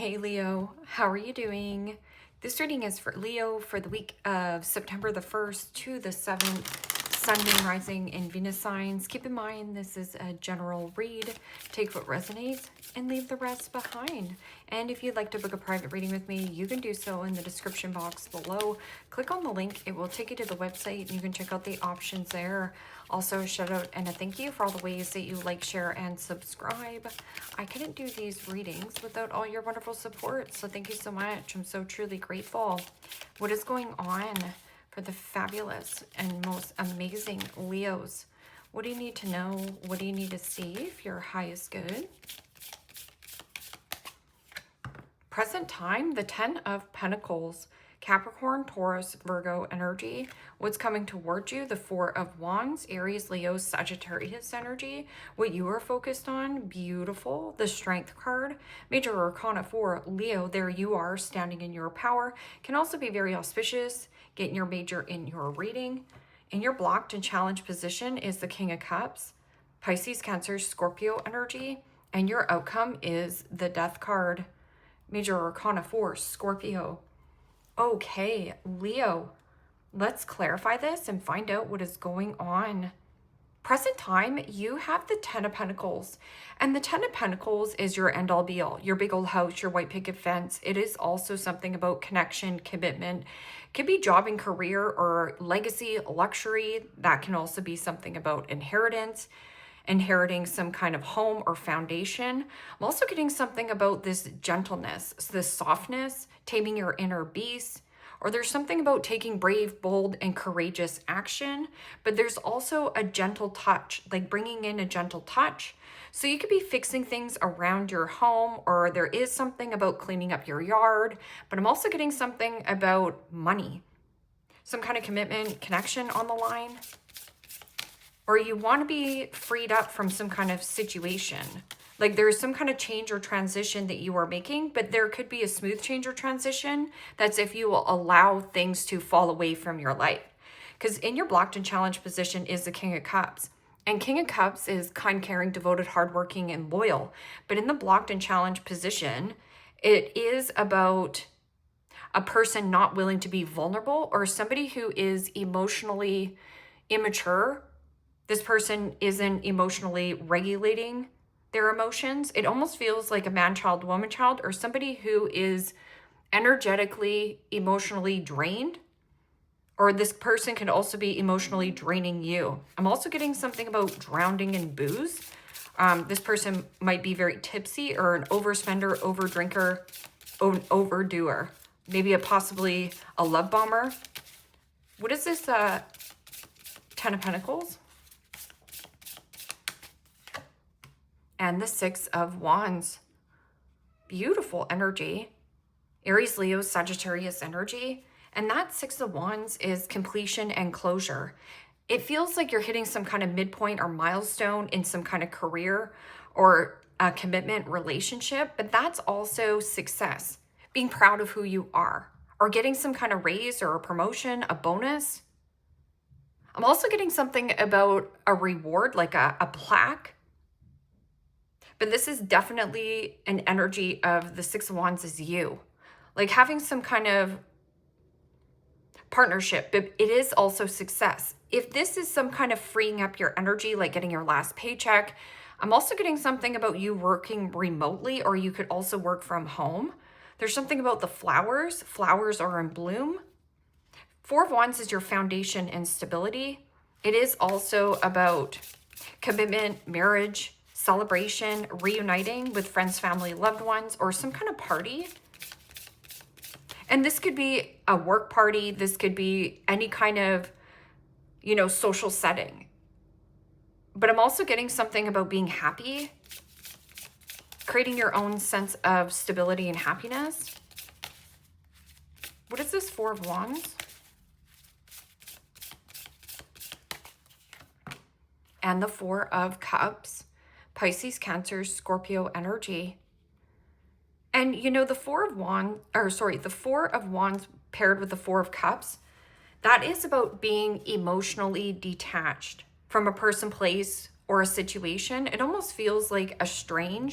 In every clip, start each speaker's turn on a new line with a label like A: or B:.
A: Hey Leo, how are you doing? This reading is for Leo for the week of September the 1st to the 7th, Sun, Moon, Rising, and Venus signs. Keep in mind this is a general read. Take what resonates and leave the rest behind. And if you'd like to book a private reading with me, you can do so in the description box below. Click on the link. It will take you to the website and you can check out the options there. Also, a shout out and a thank you for all the ways that you like, share, and subscribe. I couldn't do these readings without all your wonderful support, so thank you so much. I'm so truly grateful. What is going on for the fabulous and most amazing Leos? What do you need to know? What do you need to see if your high is good? Present time, the 10 of Pentacles, Capricorn, Taurus, Virgo energy. What's coming towards you? The 4 of Wands, Aries, Leo, Sagittarius energy. What you are focused on, beautiful. The Strength card, Major Arcana 4, Leo, there you are standing in your power. Can also be very auspicious, getting your major in your reading. In your blocked and challenged position is the King of Cups, Pisces, Cancer, Scorpio energy. And your outcome is the Death card, Major Arcana 4, Scorpio. Okay, Leo, let's clarify this and find out what is going on. Present time, you have the 10 of Pentacles. And the 10 of Pentacles is your end-all be-all, your big old house, your white picket fence. It is also something about connection, commitment. Could be job and career or legacy, luxury. That can also be something about inheritance, inheriting some kind of home or foundation. I'm also getting something about this gentleness, this softness, taming your inner beast, or there's something about taking brave, bold, and courageous action, but there's also a gentle touch, like bringing in a gentle touch. So you could be fixing things around your home, or there is something about cleaning up your yard, but I'm also getting something about money, some kind of commitment, connection on the line. Or you want to be freed up from some kind of situation. Like there's some kind of change or transition that you are making, but there could be a smooth change or transition. That's if you will allow things to fall away from your life. Because in your blocked and challenged position is the King of Cups. And King of Cups is kind, caring, devoted, hardworking, and loyal. But in the blocked and challenged position, it is about a person not willing to be vulnerable or somebody who is emotionally immature. This person isn't emotionally regulating their emotions. It almost feels like a man-child, woman-child, or somebody who is energetically, emotionally drained. Or this person can also be emotionally draining you. I'm also getting something about drowning in booze. This person might be very tipsy or an overspender, overdrinker, overdoer. Maybe possibly a love bomber. What is this 10 of Pentacles? And the 6 of Wands. Beautiful energy. Aries, Leo, Sagittarius energy. And that 6 of Wands is completion and closure. It feels like you're hitting some kind of midpoint or milestone in some kind of career or a commitment relationship, but that's also success. Being proud of who you are, or getting some kind of raise or a promotion, a bonus. I'm also getting something about a reward, like a plaque. But this is definitely an energy of the 6 of Wands is you. Like having some kind of partnership, but it is also success. If this is some kind of freeing up your energy, like getting your last paycheck, I'm also getting something about you working remotely, or you could also work from home. There's something about the flowers. Flowers are in bloom. 4 of Wands is your foundation and stability. It is also about commitment, marriage, celebration, reuniting with friends, family, loved ones, or some kind of party. And this could be a work party. This could be any kind of, social setting. But I'm also getting something about being happy, creating your own sense of stability and happiness. What is this 4 of Wands? And the 4 of Cups. Pisces, Cancer, Scorpio energy. And the 4 of Wands, the 4 of Wands paired with the 4 of Cups, that is about being emotionally detached from a person, place, or a situation. It almost feels like a strain,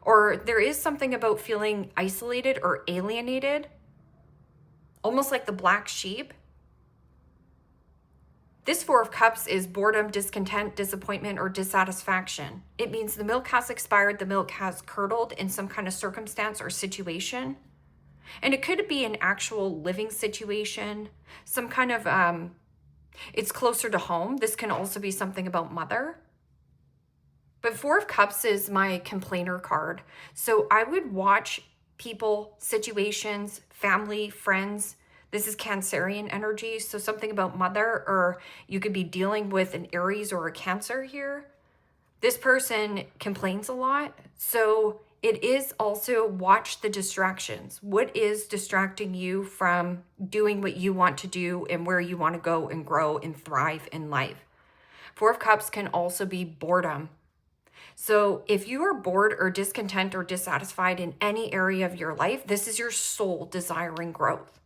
A: Or there is something about feeling isolated or alienated, almost like the black sheep. This Four of Cups is boredom, discontent, disappointment, or dissatisfaction. It means the milk has expired, the milk has curdled in some kind of circumstance or situation. And it could be an actual living situation, some kind of, it's closer to home. This can also be something about mother. But Four of Cups is my complainer card. So I would watch people, situations, family, friends. This is Cancerian energy, so something about mother, or you could be dealing with an Aries or a Cancer here. This person complains a lot, so it is also watch the distractions. What is distracting you from doing what you want to do and where you want to go and grow and thrive in life? Four of Cups can also be boredom. So if you are bored or discontent or dissatisfied in any area of your life, this is your soul desiring growth.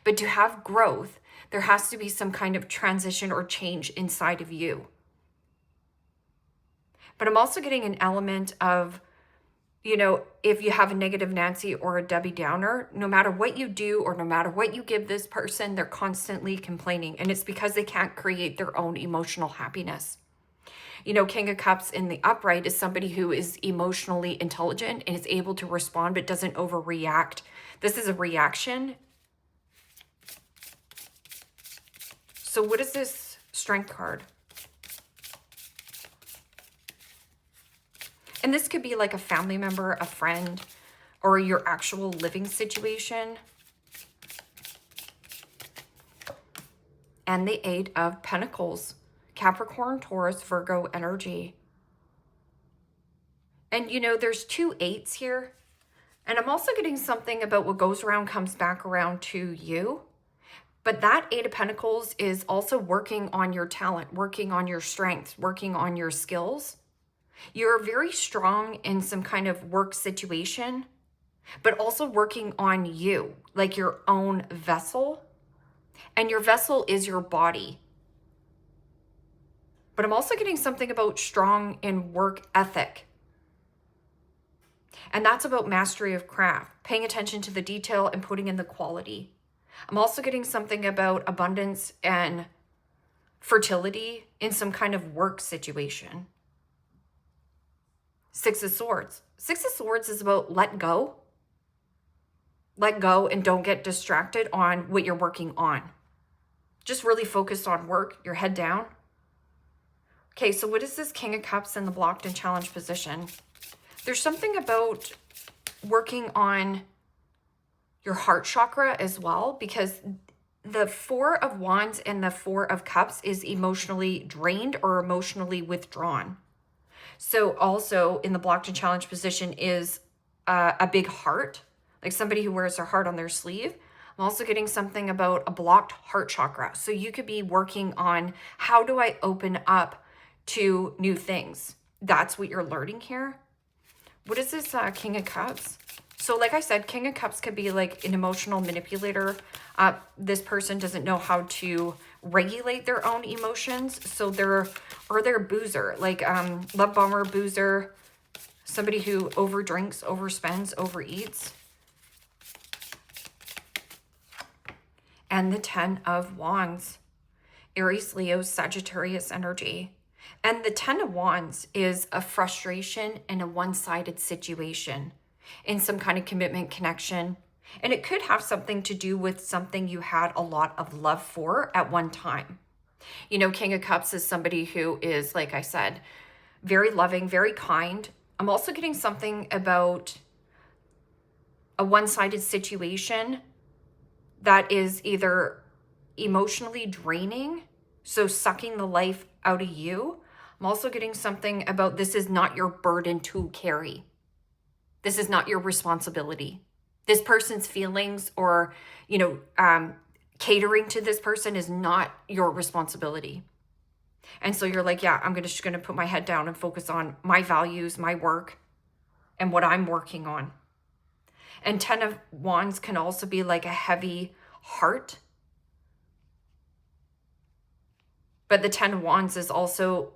A: But to have growth, there has to be some kind of transition or change inside of you. But I'm also getting an element of, you know, if you have a negative Nancy or a Debbie Downer, no matter what you do or no matter what you give this person, they're constantly complaining. And it's because they can't create their own emotional happiness. You know, King of Cups in the upright is somebody who is emotionally intelligent and is able to respond but doesn't overreact. This is a reaction. So what is this Strength card? And this could be like a family member, a friend, or your actual living situation. And the Eight of Pentacles, Capricorn, Taurus, Virgo energy. And you know, there's two eights here. And I'm also getting something about what goes around comes back around to you. But that Eight of Pentacles is also working on your talent, working on your strengths, working on your skills. You're very strong in some kind of work situation, but also working on you, like your own vessel. And your vessel is your body. But I'm also getting something about strong in work ethic. And that's about mastery of craft, paying attention to the detail and putting in the quality. I'm also getting something about abundance and fertility in some kind of work situation. Six of Swords. Six of Swords is about let go. Let go and don't get distracted on what you're working on. Just really focus on work, your head down. Okay, so what is this King of Cups in the blocked and challenged position? There's something about working on your heart chakra as well, because the Four of Wands and the Four of Cups is emotionally drained or emotionally withdrawn. So also in the blocked and challenged position is a big heart, like somebody who wears their heart on their sleeve. I'm also getting something about a blocked heart chakra. So you could be working on how do I open up to new things? That's what you're learning here. What is this King of Cups? So like I said, King of Cups could be like an emotional manipulator. This person doesn't know how to regulate their own emotions. So they're a boozer, like love bomber, boozer, somebody who overdrinks, overspends, overeats. And the Ten of Wands, Aries, Leo, Sagittarius energy. And the Ten of Wands is a frustration and a one-sided situation in some kind of commitment connection. And it could have something to do with something you had a lot of love for at one time. You know, King of Cups is somebody who is, like I said, very loving, very kind. I'm also getting something about a one-sided situation that is either emotionally draining, so sucking the life out of you. I'm also getting something about this is not your burden to carry. This is not your responsibility. This person's feelings or, you know, catering to this person is not your responsibility. And so you're like, yeah, I'm just going to put my head down and focus on my values, my work, and what I'm working on. And Ten of Wands can also be like a heavy heart. But the Ten of Wands is also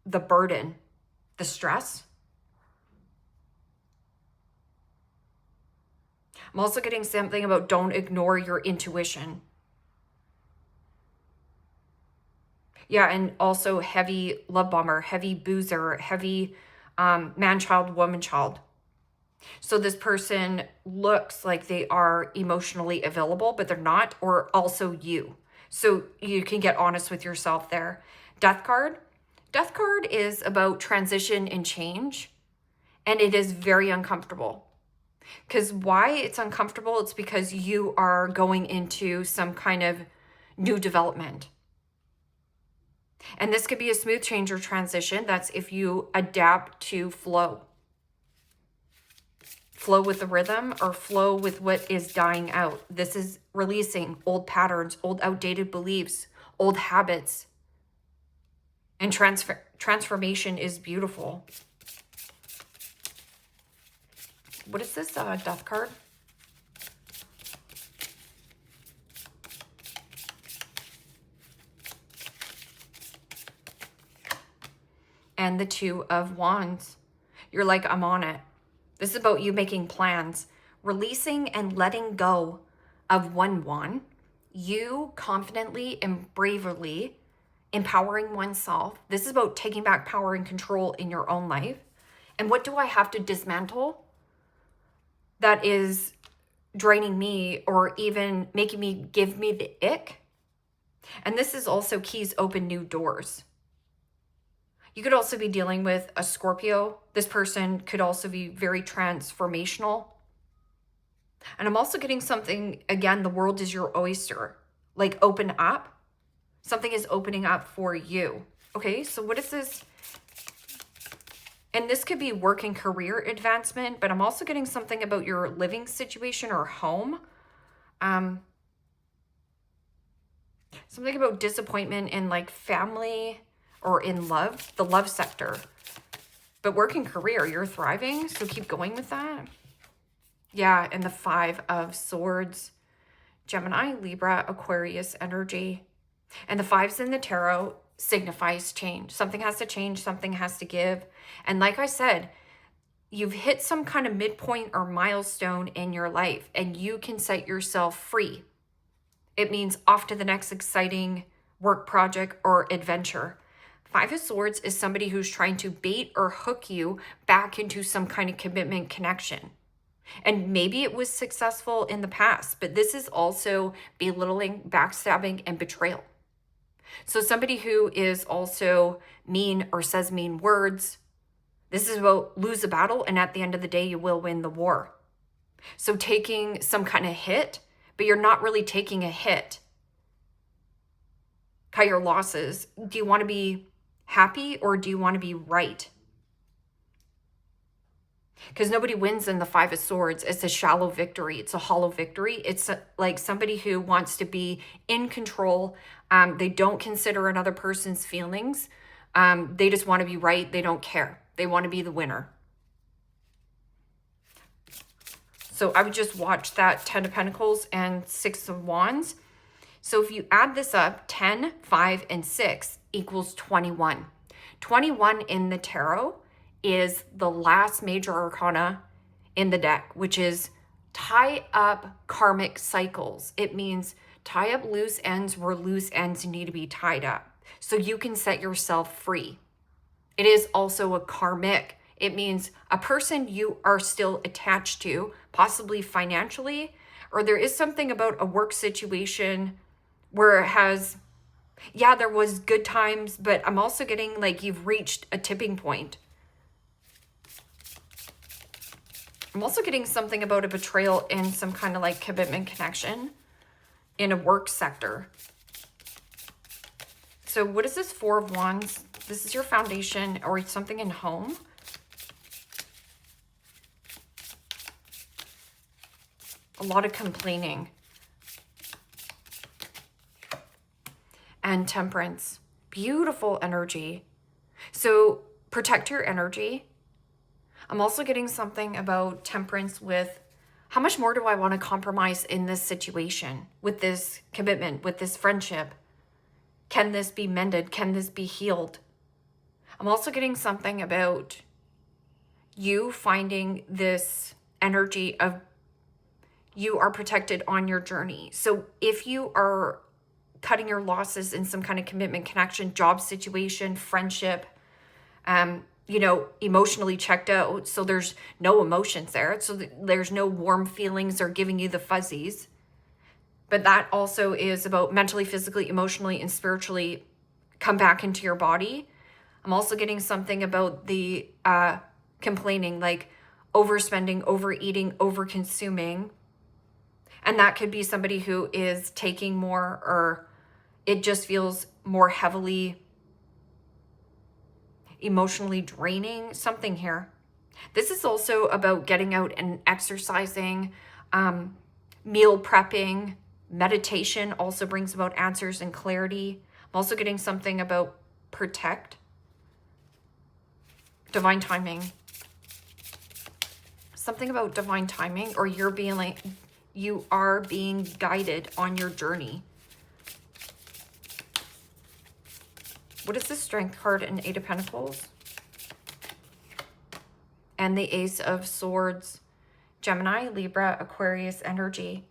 A: the burden, the stress. I'm also getting something about don't ignore your intuition. Yeah, and also heavy love bomber, heavy boozer, heavy man-child, woman-child. So this person looks like they are emotionally available, but they're not, or also you. So you can get honest with yourself there. Death card. Death card is about transition and change, and it is very uncomfortable. Because why it's uncomfortable, it's because you are going into some kind of new development. And this could be a smooth change or transition. That's if you adapt to flow. Flow with the rhythm or flow with what is dying out. This is releasing old patterns, old outdated beliefs, old habits. And transformation is beautiful. What is this death card? And the Two of Wands. You're like, I'm on it. This is about you making plans, releasing and letting go of 1-1. You confidently and bravely empowering oneself. This is about taking back power and control in your own life. And what do I have to dismantle that is draining me or even making me give me the ick? And this is also keys open new doors. You could also be dealing with a Scorpio. This person could also be very transformational. And I'm also getting something, again, the world is your oyster. Like open up. Something is opening up for you. Okay, so what is this? And this could be work and career advancement, but I'm also getting something about your living situation or home. Something about disappointment in like family or in love, the love sector. But work and career, you're thriving, so keep going with that. Yeah, and the 5 of Swords, Gemini, Libra, Aquarius energy. And the 5s in the tarot signifies change. Something has to change, something has to give. And like I said, you've hit some kind of midpoint or milestone in your life, and you can set yourself free. It means off to the next exciting work project or adventure. 5 of Swords is somebody who's trying to bait or hook you back into some kind of commitment connection. And maybe it was successful in the past, but this is also belittling, backstabbing, and betrayal. So somebody who is also mean or says mean words, this is about lose a battle, and at the end of the day, you will win the war. So taking some kind of hit, but you're not really taking a hit. Cut your losses. Do you want to be happy or do you want to be right? Because nobody wins in the 5 of Swords. It's a shallow victory. It's a hollow victory. It's like somebody who wants to be in control. They don't consider another person's feelings. They just want to be right. They don't care. They want to be the winner. So I would just watch that 10 of Pentacles and 6 of Wands. So if you add this up, 10, 5, and 6 equals 21. 21 in the tarot is the last major arcana in the deck, which is tie up karmic cycles. It means tie up loose ends where loose ends need to be tied up so you can set yourself free. It is also a karmic. It means a person you are still attached to, possibly financially, or there is something about a work situation where it has, yeah, there was good times, but I'm also getting like you've reached a tipping point. I'm also getting something about a betrayal in some kind of like commitment connection in a work sector. So what is this 4 of Wands? This is your foundation or something in home. A lot of complaining. And Temperance. Beautiful energy. So protect your energy. I'm also getting something about Temperance with how much more do I want to compromise in this situation, with this commitment, with this friendship? Can this be mended? Can this be healed? I'm also getting something about you finding this energy of you are protected on your journey. So if you are cutting your losses in some kind of commitment, connection, job situation, friendship, emotionally checked out, so there's no emotions there, so there's no warm feelings or giving you the fuzzies. But that also is about mentally, physically, emotionally, and spiritually come back into your body. I'm also getting something about the complaining, like overspending, overeating, overconsuming. And that could be somebody who is taking more, or it just feels more heavily emotionally draining, something here. This is also about getting out and exercising, meal prepping, meditation also brings about answers and clarity. I'm also getting something about protect, divine timing. Something about divine timing, or you are being guided on your journey. What is the Strength card and Eight of Pentacles? And the Ace of Swords, Gemini, Libra, Aquarius energy.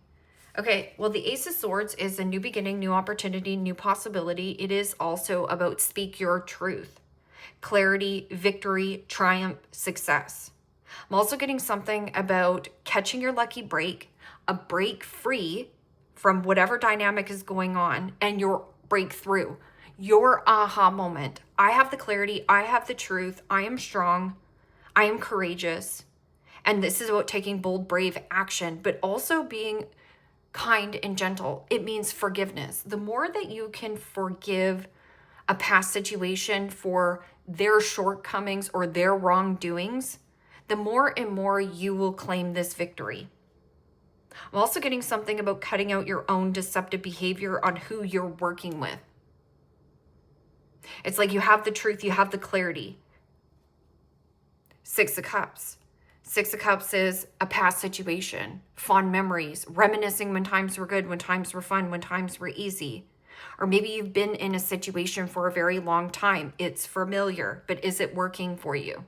A: Okay, well, the Ace of Swords is a new beginning, new opportunity, new possibility. It is also about speak your truth, clarity, victory, triumph, success. I'm also getting something about catching your lucky break, a break free from whatever dynamic is going on, and your breakthrough, your aha moment. I have the clarity, I have the truth, I am strong, I am courageous. And this is about taking bold, brave action, but also being kind and gentle. It means forgiveness. The more that you can forgive a past situation for their shortcomings or their wrongdoings, the more and more you will claim this victory. I'm also getting something about cutting out your own deceptive behavior on who you're working with. It's like you have the truth, you have the clarity. Six of Cups. Six of Cups is a past situation, fond memories, reminiscing when times were good, when times were fun, when times were easy. Or maybe you've been in a situation for a very long time. It's familiar, but is it working for you?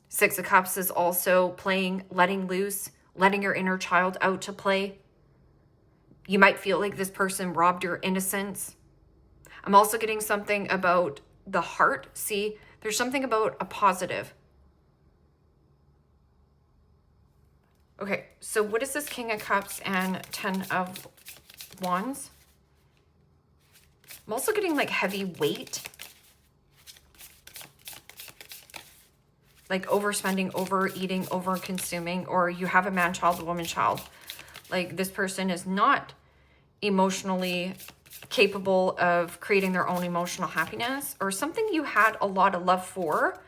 A: Six of Cups is also playing, letting loose, letting your inner child out to play. You might feel like this person robbed your innocence. I'm also getting something about the heart. See, there's something about a positive. Okay, so what is this King of Cups and 10 of Wands? I'm also getting like heavy weight. Like overspending, overeating, overconsuming, or you have a man-child, a woman-child. Like this person is not emotionally capable of creating their own emotional happiness, or something you had a lot of love for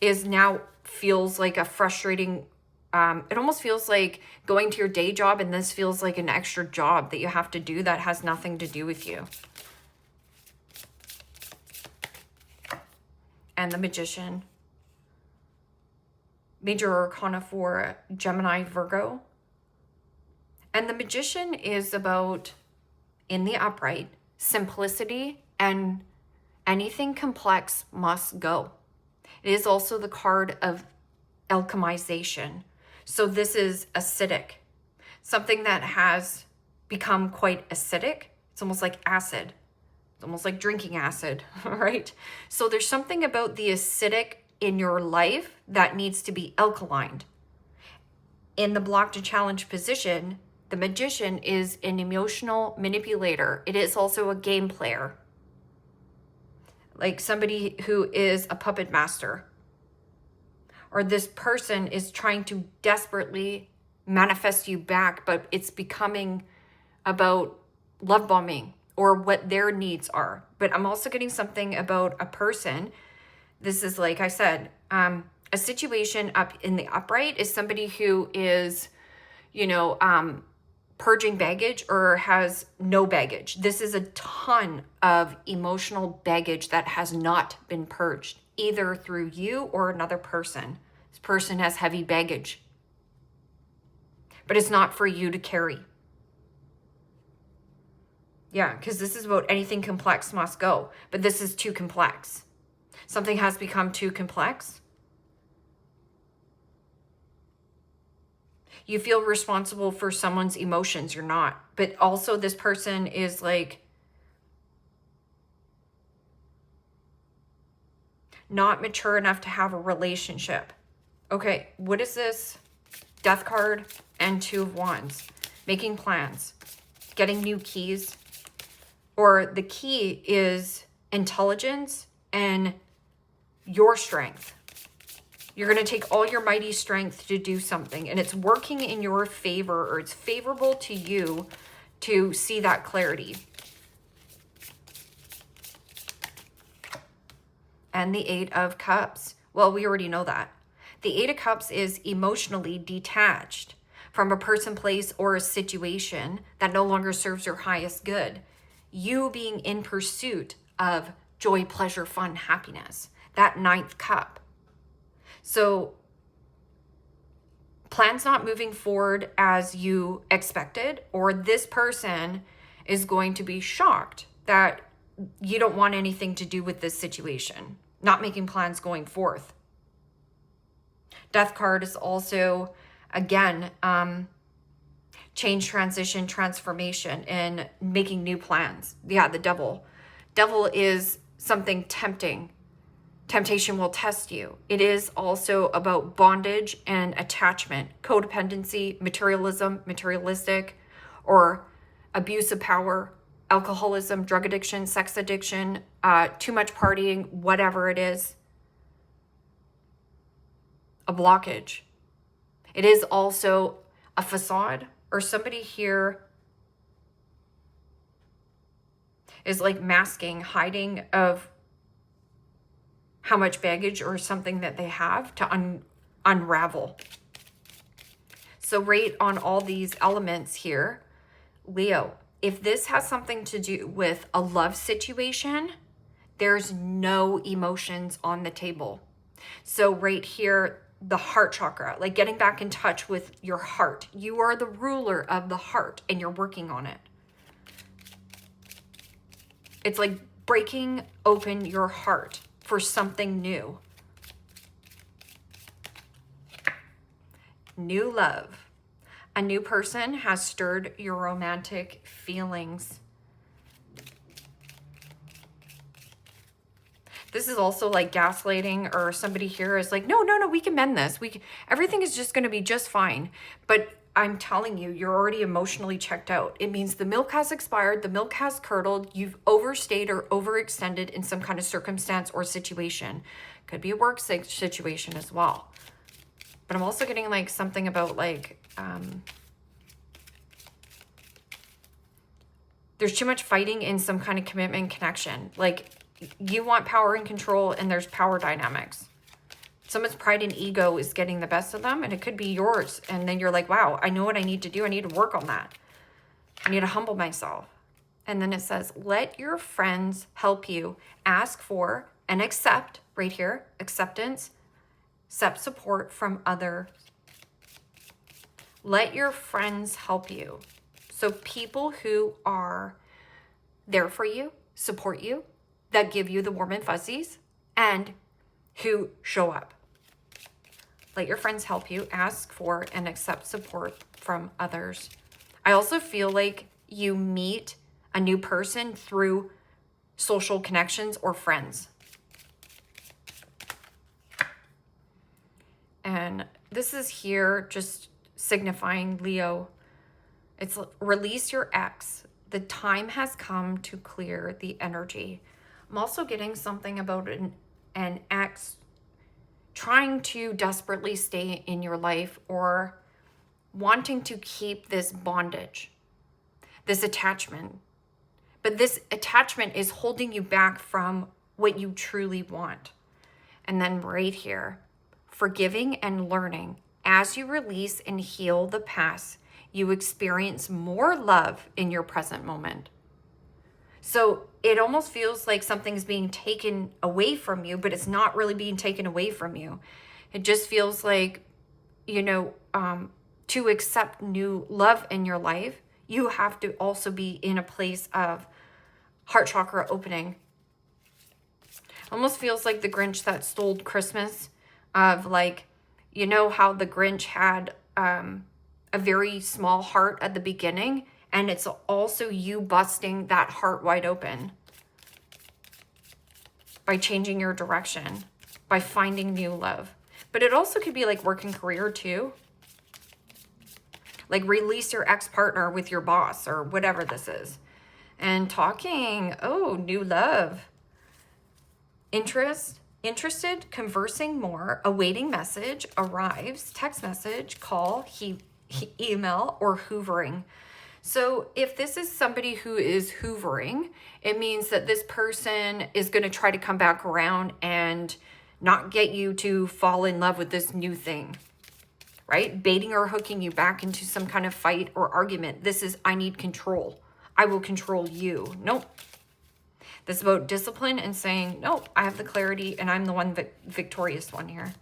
A: is now feels like a frustrating, it almost feels like going to your day job, and this feels like an extra job that you have to do that has nothing to do with you. And the Magician. Major Arcana for Gemini, Virgo. And the Magician is about, in the upright, simplicity, and anything complex must go. It is also the card of alchemization. So this is acidic, something that has become quite acidic. It's almost like acid. It's almost like drinking acid, right? So there's something about the acidic in your life that needs to be alkalined. In the block to challenge position, the Magician is an emotional manipulator. It is also a game player. Like somebody who is a puppet master. Or this person is trying to desperately manifest you back, but it's becoming about love bombing or what their needs are. But I'm also getting something about a person. This is, like I said, a situation up in the upright is somebody who is, purging baggage or has no baggage. This is a ton of emotional baggage that has not been purged, either through you or another person. This person has heavy baggage, but it's not for you to carry. Yeah, because this is about anything complex must go, but this is too complex. Something has become too complex. You feel responsible for someone's emotions. You're not. But also this person is like not mature enough to have a relationship. Okay, what is this? Death card and Two of Wands. Making plans. Getting new keys. Or the key is intelligence and your strength. You're going to take all your mighty strength to do something, and it's working in your favor, or it's favorable to you to see that clarity. And the Eight of Cups. Well, we already know that. The Eight of Cups is emotionally detached from a person, place, or a situation that no longer serves your highest good. You being in pursuit of joy, pleasure, fun, happiness. That ninth cup. So plans not moving forward as you expected, or this person is going to be shocked that you don't want anything to do with this situation. Not making plans going forth. Death card is also, again, change, transition, transformation, and making new plans. Yeah, the devil. Devil is something tempting. Temptation will test you. It is also about bondage and attachment, codependency, materialism, materialistic, or abuse of power, alcoholism, drug addiction, sex addiction, too much partying, whatever it is. A blockage. It is also a facade, or somebody here is like masking, hiding of how much baggage or something that they have to unravel. So rate on all these elements here. Leo, if this has something to do with a love situation, there's no emotions on the table. So right here, the heart chakra, like getting back in touch with your heart. You are the ruler of the heart and you're working on it. It's like breaking open your heart for something new. New love. A new person has stirred your romantic feelings. This is also like gaslighting, or somebody here is like, no, we can mend this. Everything is just going to be just fine. But I'm telling you, you're already emotionally checked out. It means the milk has expired, the milk has curdled, you've overstayed or overextended in some kind of circumstance or situation. Could be a work situation as well. But I'm also getting like something about like, there's too much fighting in some kind of commitment connection. Like you want power and control, and there's power dynamics. Someone's pride and ego is getting the best of them, and it could be yours. And then you're like, wow, I know what I need to do. I need to work on that. I need to humble myself. And then it says, let your friends help you. Ask for and accept, right here, acceptance, accept support from others. Let your friends help you. So people who are there for you, support you, that give you the warm and fuzzies, and who show up. Let your friends help you. Ask for and accept support from others. I also feel like you meet a new person through social connections or friends. And this is here just signifying, Leo, it's release your ex. The time has come to clear the energy. I'm also getting something about an ex trying to desperately stay in your life, or wanting to keep this bondage, this attachment. But this attachment is holding you back from what you truly want. And then right here, forgiving and learning. As you release and heal the past, you experience more love in your present moment. So it almost feels like something's being taken away from you, but it's not really being taken away from you. It just feels like, to accept new love in your life, you have to also be in a place of heart chakra opening. Almost feels like the Grinch that stole Christmas, of like, how the Grinch had a very small heart at the beginning, and it's also you busting that heart wide open by changing your direction, by finding new love. But it also could be like work and career too. Like release your ex-partner with your boss or whatever this is. And talking, oh, new love. Interested, conversing more, awaiting message, arrives, text message, call, email, or hoovering. So if this is somebody who is hoovering, it means that this person is going to try to come back around and not get you to fall in love with this new thing, right? Baiting or hooking you back into some kind of fight or argument. This is, I need control. I will control you. Nope. This is about discipline and saying, nope, I have the clarity and I'm the one victorious one here.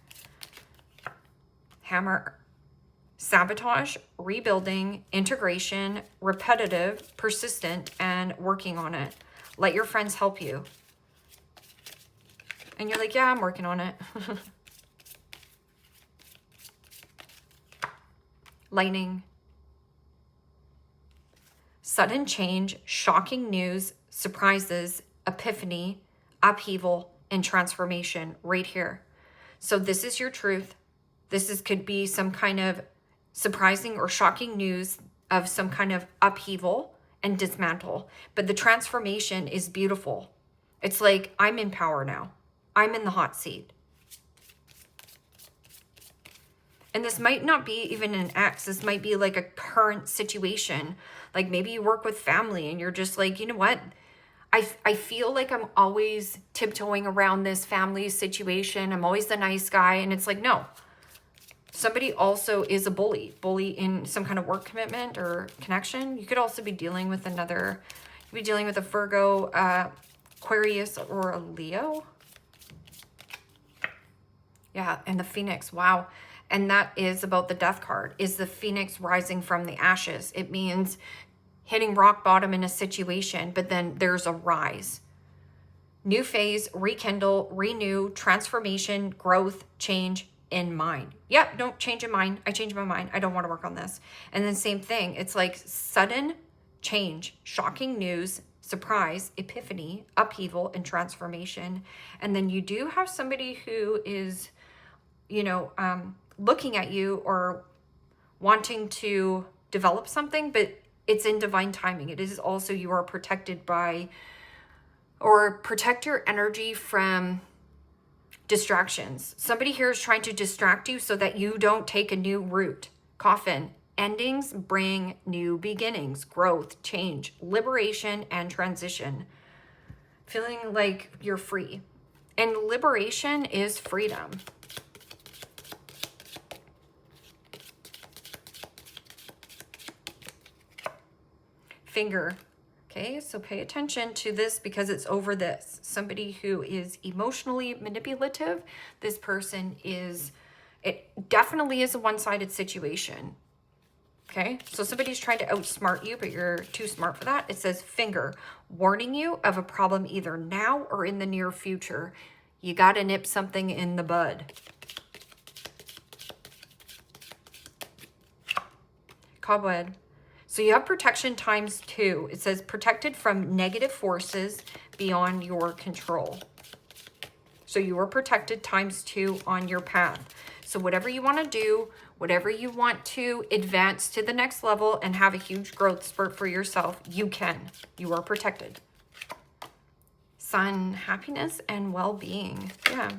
A: Hammer. Sabotage, rebuilding, integration, repetitive, persistent, and working on it. Let your friends help you. And you're like, yeah, I'm working on it. Lightning. Sudden change, shocking news, surprises, epiphany, upheaval, and transformation right here. So this is your truth. This could be some kind of surprising or shocking news of some kind of upheaval and dismantle. But the transformation is beautiful. It's like, I'm in power now. I'm in the hot seat. And this might not be even an ex. This might be like a current situation. Like maybe you work with family and you're just like, you know what? I feel like I'm always tiptoeing around this family situation. I'm always the nice guy. And it's like, no. Somebody also is a bully in some kind of work commitment or connection. You could also be dealing with another, you could be dealing with a Virgo, Aquarius, or a Leo. Yeah, and the Phoenix, wow. And that is about the Death card, is the Phoenix rising from the ashes. It means hitting rock bottom in a situation, but then there's a rise. New phase, rekindle, renew, transformation, growth, change in mind. Yep, don't change in mind. I changed my mind. I don't want to work on this. And then same thing. It's like sudden change, shocking news, surprise, epiphany, upheaval, and transformation. And then you do have somebody who is, you know, looking at you or wanting to develop something, but it's in divine timing. It is also, you are protected by, or protect your energy from distractions. Somebody here is trying to distract you so that you don't take a new route. Coffin. Endings bring new beginnings, growth, change, liberation, and transition. Feeling like you're free. And liberation is freedom. Finger. Okay, so pay attention to this because it's over this. Somebody who is emotionally manipulative, this person is, it definitely is a one-sided situation. Okay, so somebody's trying to outsmart you, but you're too smart for that. It says finger, warning you of a problem either now or in the near future. You got to nip something in the bud. Cobweb. So you have protection times 2. It says protected from negative forces beyond your control. So you are protected times 2 on your path. So whatever you want to do, whatever you want to advance to the next level and have a huge growth spurt for yourself, you can. You are protected. Sun, happiness and well-being. Yeah.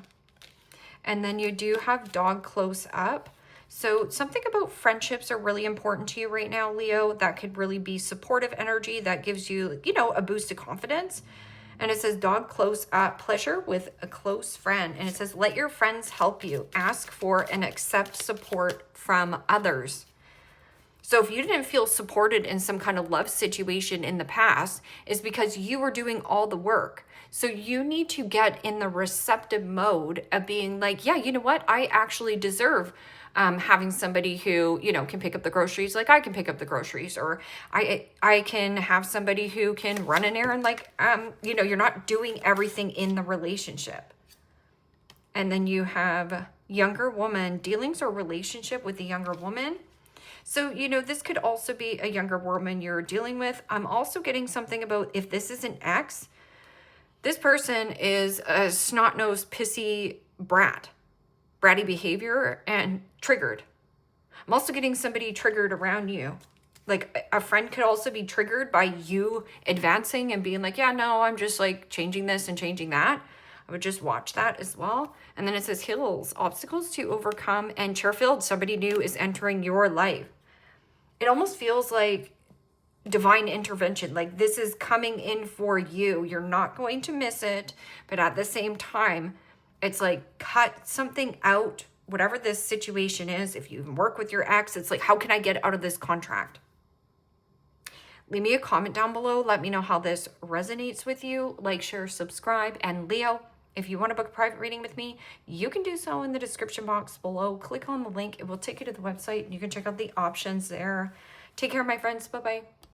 A: And then you do have dog close up. So something about friendships are really important to you right now, Leo. That could really be supportive energy that gives you, you know, a boost of confidence. And it says dog close up, pleasure with a close friend. And it says let your friends help you. Ask for and accept support from others. So if you didn't feel supported in some kind of love situation in the past, it's because you were doing all the work. So you need to get in the receptive mode of being like, yeah, you know what? I actually deserve having somebody who, you know, can pick up the groceries like I can pick up the groceries, or I can have somebody who can run an errand like, you know, you're not doing everything in the relationship. And then you have younger woman, dealings or relationship with the younger woman. So, you know, this could also be a younger woman you're dealing with. I'm also getting something about if this is an ex, this person is a snot-nosed, pissy bratty behavior and triggered. I'm also getting somebody triggered around you. Like a friend could also be triggered by you advancing and being like, yeah, no, I'm just like changing this and changing that. I would just watch that as well. And then it says hills, obstacles to overcome, and cheer-filled. Somebody new is entering your life. It almost feels like divine intervention. Like this is coming in for you. You're not going to miss it. But at the same time, it's like cut something out, whatever this situation is. If you work with your ex, it's like, how can I get out of this contract? Leave me a comment down below. Let me know how this resonates with you. Like, share, subscribe. And Leo, if you want to book a private reading with me, you can do so in the description box below. Click on the link. It will take you to the website. You can check out the options there. Take care, my friends. Bye-bye.